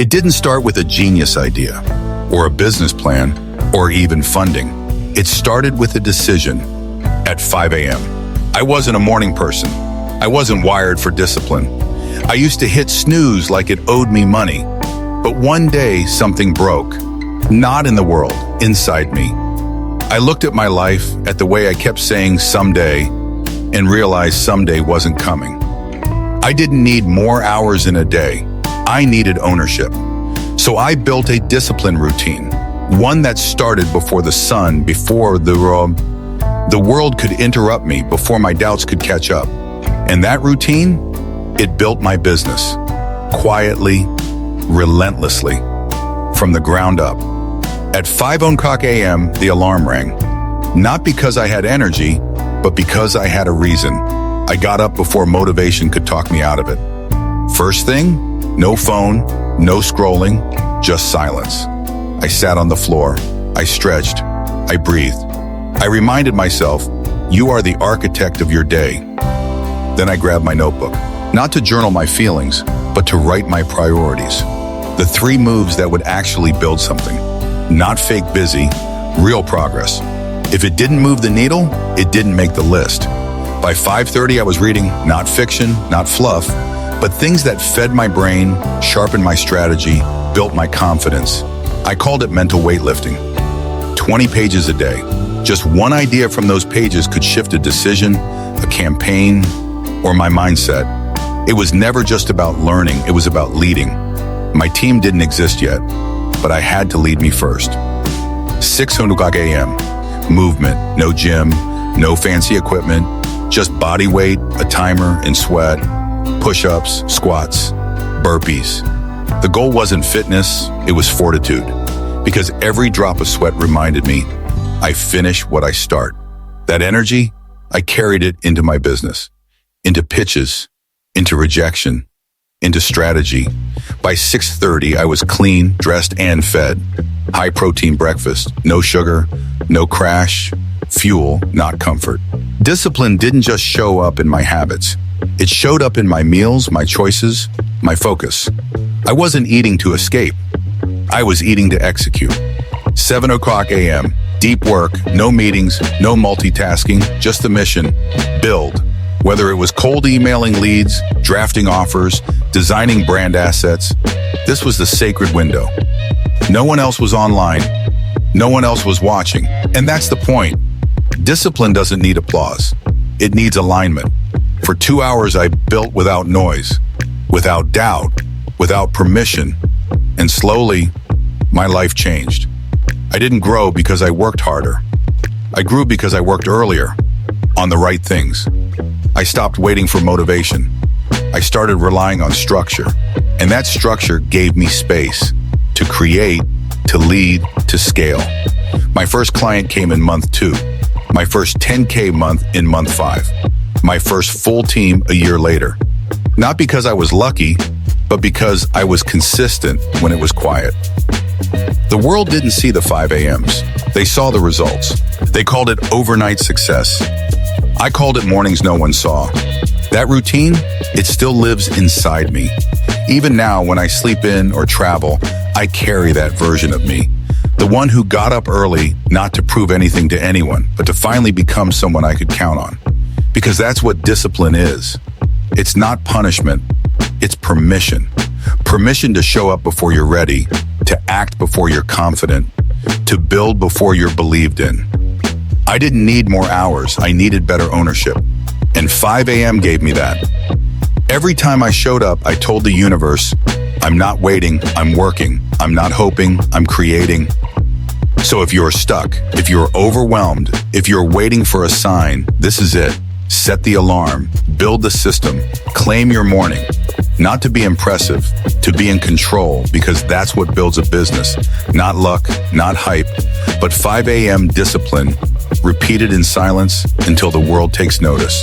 It didn't start with a genius idea, or a business plan, or even funding. It started with a decision at 5 a.m. I wasn't a morning person. I wasn't wired for discipline. I used to hit snooze like it owed me money. But one day, something broke. Not in the world, inside me. I looked at my life, at the way I kept saying someday, and realized someday wasn't coming. I didn't need more hours in a day. I needed ownership. So I built a discipline routine, one that started before the sun, before the world could interrupt me, before my doubts could catch up. And that routine, it built my business, quietly, relentlessly, from the ground up. At 5:00 a.m., the alarm rang. Not because I had energy, but because I had a reason. I got up before motivation could talk me out of it. First thing, no phone, no scrolling, just silence. I sat on the floor. I stretched. I breathed. I reminded myself, you are the architect of your day. Then I grabbed my notebook, not to journal my feelings, but to write my priorities. The 3 moves that would actually build something. Not fake busy, real progress. If it didn't move the needle, it didn't make the list. By 5:30, I was reading not fiction, not fluff, but things that fed my brain, sharpened my strategy, built my confidence. I called it mental weightlifting. 20 pages a day. Just one idea from those pages could shift a decision, a campaign, or my mindset. It was never just about learning, it was about leading. My team didn't exist yet, but I had to lead me first. 6:00 a.m. Movement, no gym, no fancy equipment, just body weight, a timer, and sweat, push-ups, squats, burpees. The goal wasn't fitness, it was fortitude. Because every drop of sweat reminded me, I finish what I start. That energy, I carried it into my business, into pitches, into rejection, into strategy. By 6:30, I was clean, dressed, and fed. High-protein breakfast, no sugar, no crash, fuel, not comfort. Discipline didn't just show up in my habits. It showed up in my meals, my choices, my focus. I wasn't eating to escape. I was eating to execute. 7:00 a.m., deep work, no meetings, no multitasking, just the mission, build. Whether it was cold emailing leads, drafting offers, designing brand assets, this was the sacred window. No one else was online. No one else was watching. And that's the point. Discipline doesn't need applause. It needs alignment. For 2 hours, I built without noise, without doubt, without permission. And slowly, my life changed. I didn't grow because I worked harder. I grew because I worked earlier, on the right things. I stopped waiting for motivation. I started relying on structure. And that structure gave me space to create, to lead, to scale. My first client came in month 2. My first 10K month in month 5. My first full team a year later. Not because I was lucky, but because I was consistent when it was quiet. The world didn't see the 5 a.m.s. They saw the results. They called it overnight success. I called it mornings no one saw. That routine, it still lives inside me. Even now, when I sleep in or travel, I carry that version of me. The one who got up early, not to prove anything to anyone, but to finally become someone I could count on. Because that's what discipline is. It's not punishment, it's permission. Permission to show up before you're ready, to act before you're confident, to build before you're believed in. I didn't need more hours, I needed better ownership. And 5 a.m. gave me that. Every time I showed up, I told the universe, I'm not waiting, I'm working. I'm not hoping, I'm creating. So if you're stuck, if you're overwhelmed, if you're waiting for a sign, this is it. Set the alarm, build the system, claim your morning. Not to be impressive, to be in control, because that's what builds a business. Not luck, not hype, but 5 a.m. discipline, repeated in silence until the world takes notice.